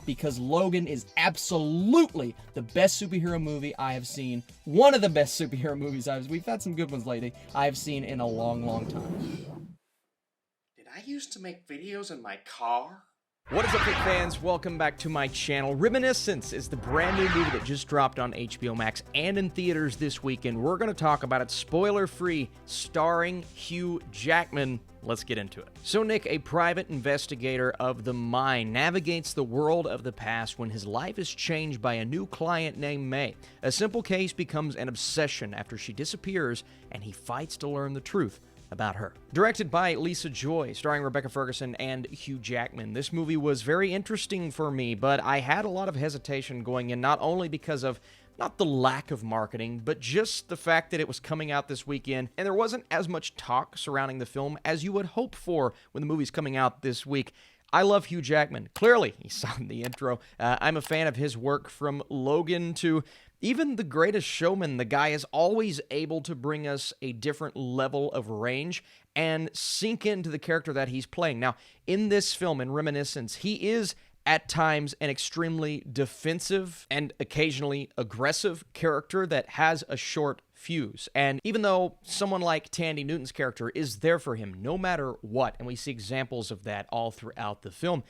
because Logan is absolutely the best superhero movie I have seen. One of the best superhero movies we've had some good ones lately, I have seen in a long, long time. Did I used to make videos in my car? What is up, Flick fans? Welcome back to my channel. Reminiscence is the brand new movie that just dropped on HBO Max and in theaters this weekend. We're going to talk about it spoiler-free, starring Hugh Jackman. Let's get into it. So Nick, a private investigator of the mind, navigates the world of the past when his life is changed by a new client named May. A simple case becomes an obsession after she disappears, and he fights to learn the truth about her. Directed by Lisa Joy, starring Rebecca Ferguson and Hugh Jackman, this movie was very interesting for me, but I had a lot of hesitation going in, not only because of not the lack of marketing, but just the fact that it was coming out this weekend, and there wasn't as much talk surrounding the film as you would hope for when the movie's coming out this week. I love Hugh Jackman. Clearly, you saw in the intro. I'm a fan of his work from Logan to even The Greatest Showman. The guy is always able to bring us a different level of range and sink into the character that he's playing. Now, in this film, in Reminiscence, he is at times an extremely defensive and occasionally aggressive character that has a short fuse. And even though someone like Thandie Newton's character is there for him no matter what, and we see examples of that all throughout the film,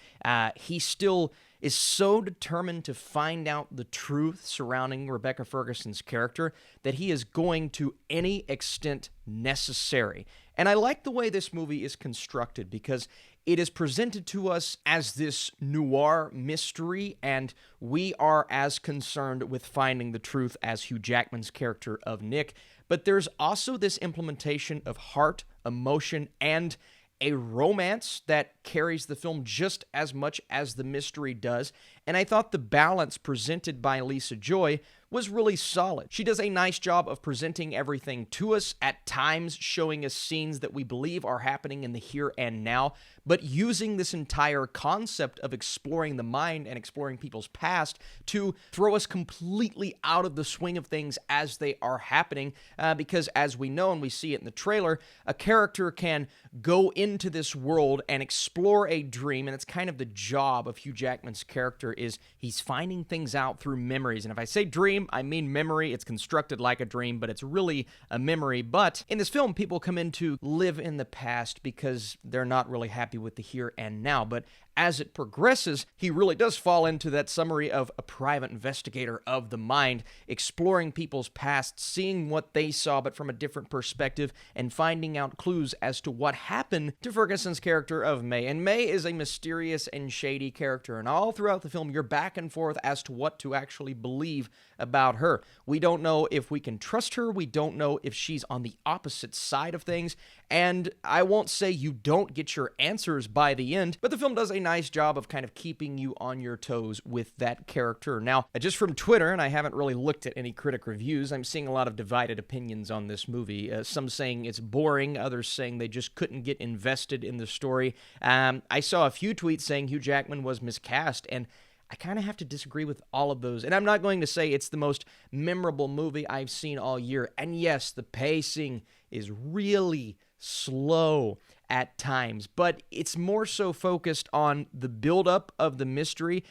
he still is so determined to find out the truth surrounding Rebecca Ferguson's character that he is going to any extent necessary. And I like the way this movie is constructed because it is presented to us as this noir mystery, and we are as concerned with finding the truth as Hugh Jackman's character of Nick. But there's also this implementation of heart, emotion, and a romance that carries the film just as much as the mystery does, and I thought the balance presented by Lisa Joy was really solid. She does a nice job of presenting everything to us, at times showing us scenes that we believe are happening in the here and now, but using this entire concept of exploring the mind and exploring people's past to throw us completely out of the swing of things as they are happening, because as we know and we see it in the trailer, a character can go into this world and explore a dream, and it's kind of the job of Hugh Jackman's character is he's finding things out through memories. And if I say dream, I mean memory. It's constructed like a dream, but it's really a memory. But in this film, people come in to live in the past because they're not really happy with the here and now. But as it progresses, he really does fall into that summary of a private investigator of the mind, exploring people's past, seeing what they saw but from a different perspective, and finding out clues as to what happened to Ferguson's character of May. And May is a mysterious and shady character, and all throughout the film, you're back and forth as to what to actually believe about her. We don't know if we can trust her. We don't know if she's on the opposite side of things. And I won't say you don't get your answers by the end, but the film does a nice job of kind of keeping you on your toes with that character. Now, just from Twitter, and I haven't really looked at any critic reviews, I'm seeing a lot of divided opinions on this movie. Some saying it's boring, others saying they just couldn't get invested in the story. I saw a few tweets saying Hugh Jackman was miscast, and I kind of have to disagree with all of those. And I'm not going to say it's the most memorable movie I've seen all year. And yes, the pacing is really slow at times, but it's more so focused on the buildup of the mystery.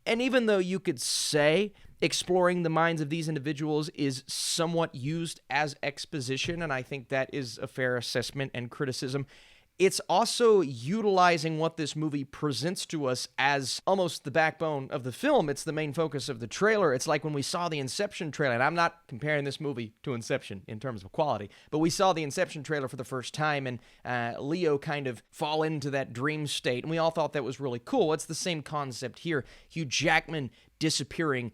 And even though you could say exploring the minds of these individuals is somewhat used as exposition, and I think that is a fair assessment and criticism, it's also utilizing what this movie presents to us as almost the backbone of the film. It's the main focus of the trailer. It's like when we saw the Inception trailer, and I'm not comparing this movie to Inception in terms of quality, but we saw the Inception trailer for the first time, and Leo kind of fall into that dream state, and we all thought that was really cool. It's the same concept here. Hugh Jackman disappearing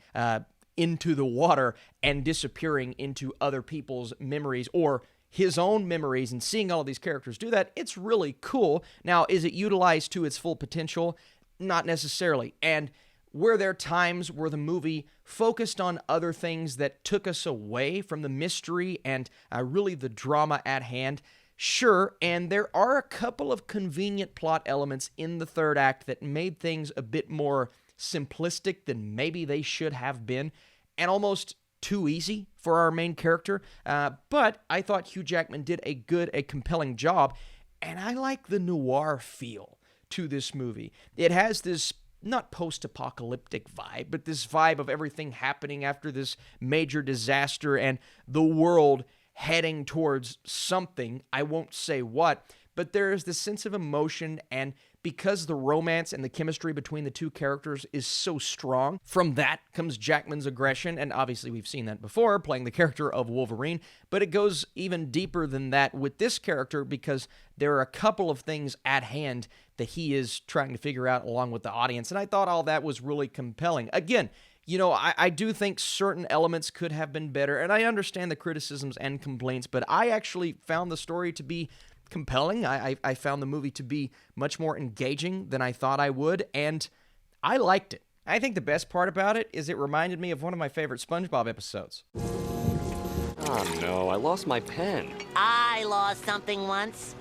into the water and disappearing into other people's memories, or his own memories, and seeing all of these characters do that. It's really cool. Now, is it utilized to its full potential? Not necessarily. And were there times where the movie focused on other things that took us away from the mystery and really the drama at hand? Sure, and there are a couple of convenient plot elements in the third act that made things a bit more simplistic than maybe they should have been, and almost too easy for our main character, but I thought Hugh Jackman did a compelling job, and I like the noir feel to this movie. It has this not post-apocalyptic vibe, but this vibe of everything happening after this major disaster and the world heading towards something. I won't say what, but there is this sense of emotion, and because the romance and the chemistry between the two characters is so strong, from that comes Jackman's aggression, and obviously we've seen that before, playing the character of Wolverine, but it goes even deeper than that with this character because there are a couple of things at hand that he is trying to figure out along with the audience, and I thought all that was really compelling. Again, you know, I do think certain elements could have been better, and I understand the criticisms and complaints, but I actually found the story to be compelling. I found the movie to be much more engaging than I thought I would, and I liked it. I think the best part about it is it reminded me of one of my favorite SpongeBob episodes. Oh no, I lost my pen. I lost something once.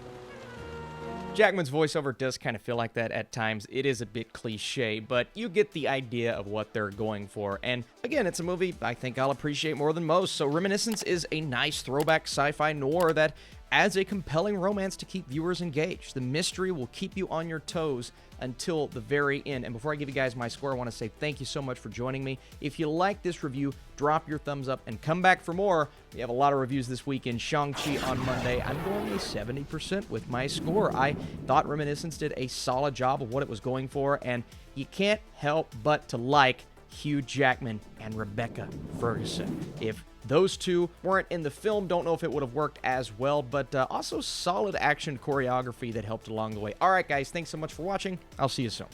Jackman's voiceover does kind of feel like that at times. It is a bit cliche, but you get the idea of what they're going for. And again, it's a movie I think I'll appreciate more than most. So Reminiscence is a nice throwback sci-fi noir that adds a compelling romance to keep viewers engaged. The mystery will keep you on your toes until the very end. And before I give you guys my score, I want to say thank you so much for joining me. If you like this review, drop your thumbs up and come back for more. We have a lot of reviews this week in Shang-Chi on Monday. I'm going a 70% with my score. I thought Reminiscence did a solid job of what it was going for, and you can't help but to like Hugh Jackman and Rebecca Ferguson. If those two weren't in the film, don't know if it would have worked as well, but also solid action choreography that helped along the way. All right, guys, thanks so much for watching. I'll see you soon.